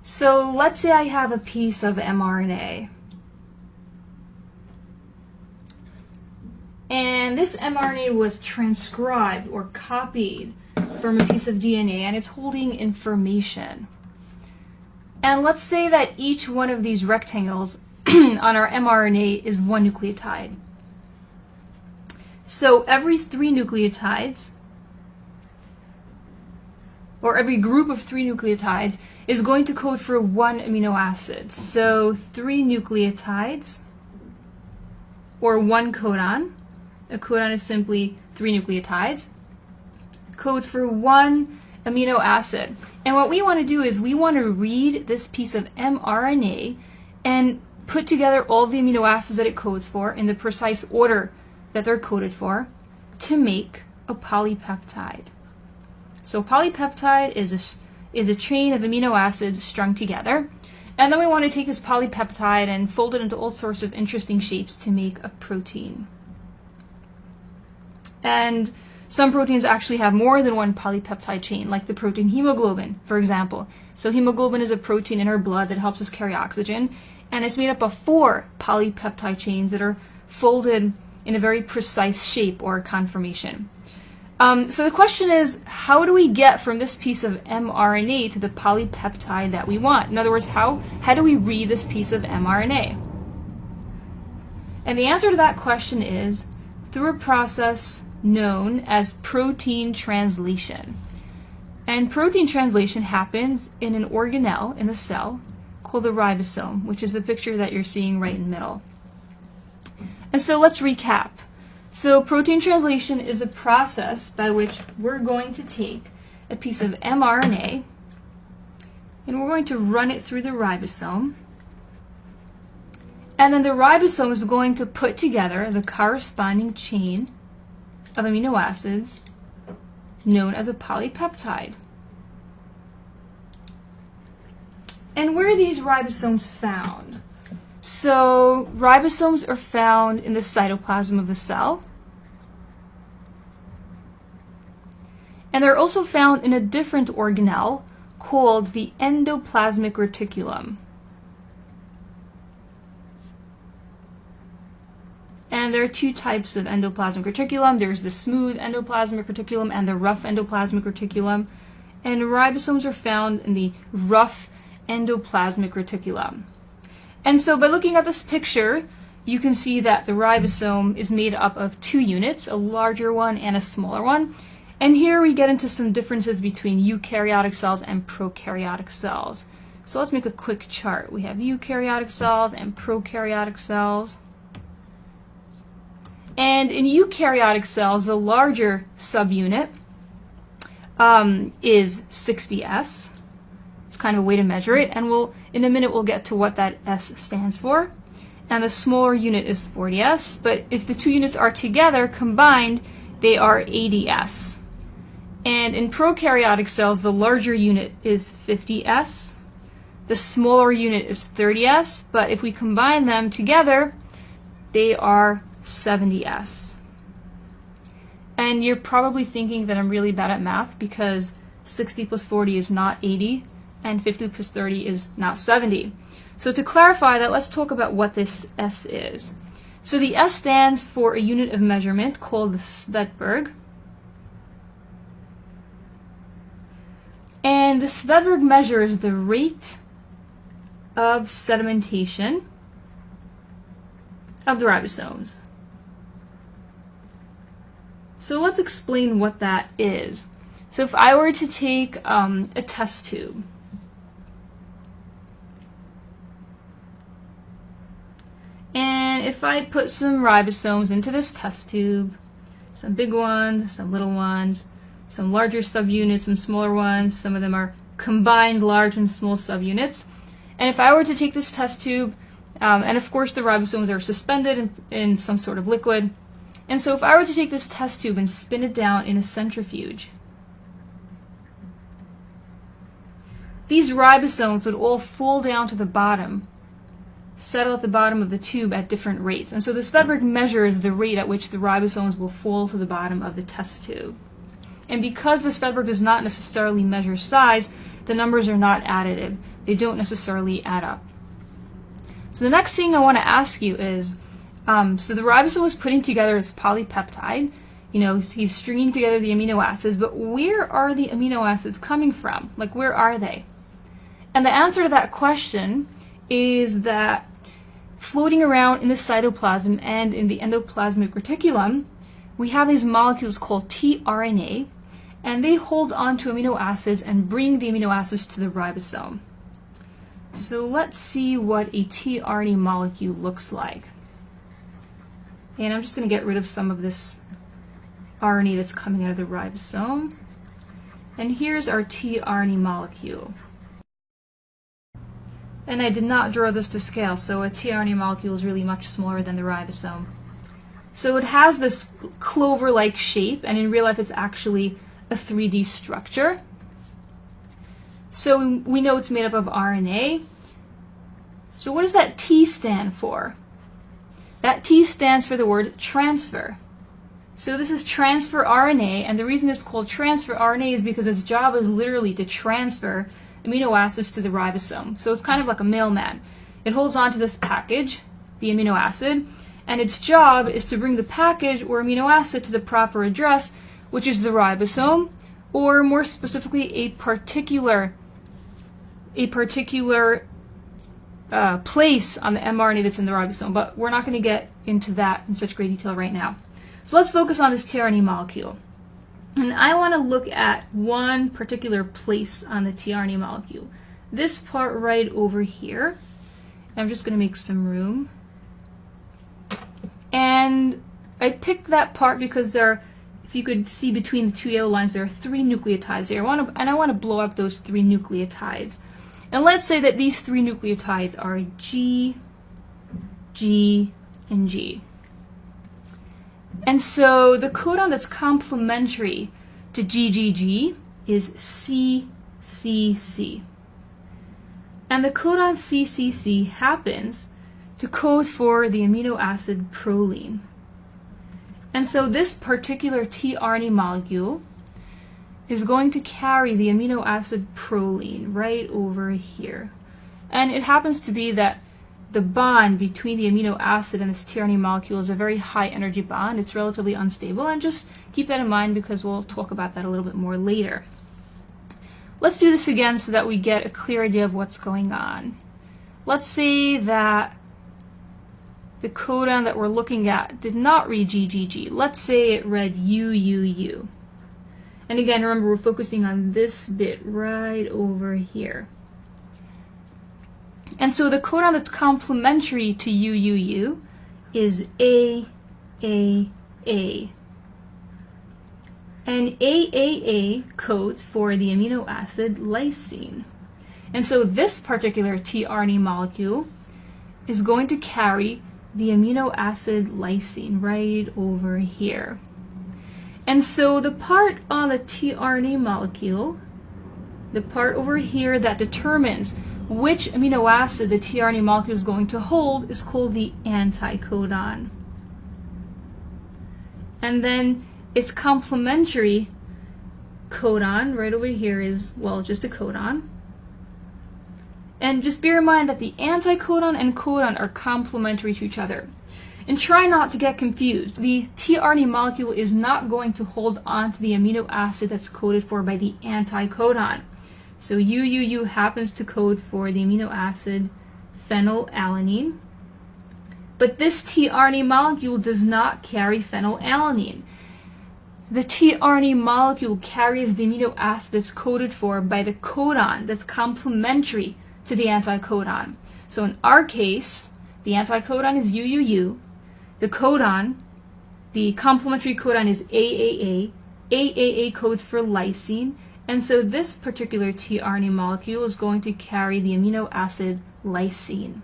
So let's say I have a piece of mRNA. And this mRNA was transcribed or copied from a piece of DNA, and it's holding information. And let's say that each one of these rectangles on our mRNA is one nucleotide. So every 3 nucleotides, or every group of 3 nucleotides, is going to code for 1 amino acid. So 3 nucleotides, or 1 codon. A codon is simply 3 nucleotides. Code for 1 amino acid. And what we want to do is we want to read this piece of mRNA and put together all the amino acids that it codes for in the precise order that they're coded for to make a polypeptide. So polypeptide is a chain of amino acids strung together. And then we want to take this polypeptide and fold it into all sorts of interesting shapes to make a protein. And some proteins actually have more than one polypeptide chain, like the protein hemoglobin, for example. So hemoglobin is a protein in our blood that helps us carry oxygen, and it's made up of 4 polypeptide chains that are folded in a very precise shape or conformation. So the question is, how do we get from this piece of mRNA to the polypeptide that we want? In other words, how do we read this piece of mRNA? And the answer to that question is through a process known as protein translation. And protein translation happens in an organelle in the cell called the ribosome, which is the picture that you're seeing right in the middle. And so let's recap. So protein translation is the process by which we're going to take a piece of mRNA and we're going to run it through the ribosome. And then the ribosome is going to put together the corresponding chain of amino acids known as a polypeptide. And where are these ribosomes found? So ribosomes are found in the cytoplasm of the cell. And they're also found in a different organelle called the endoplasmic reticulum. And there are 2 types of endoplasmic reticulum. There's the smooth endoplasmic reticulum and the rough endoplasmic reticulum. And ribosomes are found in the rough endoplasmic reticulum. And so by looking at this picture, you can see that the ribosome is made up of 2 units, a larger one and a smaller one. And here we get into some differences between eukaryotic cells and prokaryotic cells. So let's make a quick chart. We have eukaryotic cells and prokaryotic cells. And in eukaryotic cells, the larger subunit is 60S. It's kind of a way to measure it, and in a minute we'll get to what that S stands for. And the smaller unit is 40S, but if the 2 units are together, combined, they are 80S. And in prokaryotic cells, the larger unit is 50S. The smaller unit is 30S, but if we combine them together, they are 70S. And you're probably thinking that I'm really bad at math because 60 plus 40 is not 80 and 50 plus 30 is not 70. So to clarify that, let's talk about what this S is. So the S stands for a unit of measurement called the Svedberg. And the Svedberg measures the rate of sedimentation of the ribosomes. So let's explain what that is. So if I were to take a test tube, and if I put some ribosomes into this test tube, some big ones, some little ones, some larger subunits, some smaller ones, some of them are combined large and small subunits, and if I were to take this test tube, and of course the ribosomes are suspended in some sort of liquid, and so if I were to take this test tube and spin it down in a centrifuge, these ribosomes would all fall down to the bottom, settle at the bottom of the tube at different rates. And so the Svedberg measures the rate at which the ribosomes will fall to the bottom of the test tube. And because the Svedberg does not necessarily measure size, the numbers are not additive. they don't necessarily add up. So the next thing I want to ask you is, so the ribosome is putting together its polypeptide. You know, he's stringing together the amino acids, but where are the amino acids coming from? Like, where are they? And the answer to that question is that floating around in the cytoplasm and in the endoplasmic reticulum, we have these molecules called tRNA, and they hold on to amino acids and bring the amino acids to the ribosome. So let's see what a tRNA molecule looks like. And I'm just going to get rid of some of this RNA that's coming out of the ribosome. And here's our tRNA molecule. And I did not draw this to scale, so a tRNA molecule is really much smaller than the ribosome. So it has this clover-like shape, and in real life it's actually a 3D structure. So we know it's made up of RNA. So what does that T stand for? That T stands for the word transfer. So this is transfer RNA, and the reason it's called transfer RNA is because its job is literally to transfer amino acids to the ribosome. So it's kind of like a mailman. It holds on to this package, the amino acid, and its job is to bring the package or amino acid to the proper address, which is the ribosome, or more specifically a particular place on the mRNA that's in the ribosome, but we're not going to get into that in such great detail right now. So let's focus on this tRNA molecule. And I want to look at one particular place on the tRNA molecule. This part right over here. I'm just going to make some room. And I picked that part because there, if you could see between the two yellow lines, there are 3 nucleotides there. I want to blow up those 3 nucleotides. And let's say that these 3 nucleotides are G, G, and G. And so the codon that's complementary to GGG is CCC. And the codon CCC happens to code for the amino acid proline. And so this particular tRNA molecule is going to carry the amino acid proline right over here. And it happens to be that the bond between the amino acid and this tRNA molecule is a very high energy bond. It's relatively unstable, and just keep that in mind because we'll talk about that a little bit more later. Let's do this again so that we get a clear idea of what's going on. Let's say that the codon that we're looking at did not read GGG. Let's say it read UUU. And again, remember, we're focusing on this bit right over here. And so the codon that's complementary to UUU is AAA. And AAA codes for the amino acid lysine. And so this particular tRNA molecule is going to carry the amino acid lysine right over here. And so the part on the tRNA molecule, the part over here that determines which amino acid the tRNA molecule is going to hold, is called the anticodon. And then its complementary codon right over here is, well, just a codon. And just bear in mind that the anticodon and codon are complementary to each other. And try not to get confused. The tRNA molecule is not going to hold on to the amino acid that's coded for by the anticodon. So UUU happens to code for the amino acid phenylalanine. But this tRNA molecule does not carry phenylalanine. The tRNA molecule carries the amino acid that's coded for by the codon that's complementary to the anticodon. So in our case, the anticodon is UUU. The codon, the complementary codon is AAA. AAA codes for lysine. And so this particular tRNA molecule is going to carry the amino acid lysine.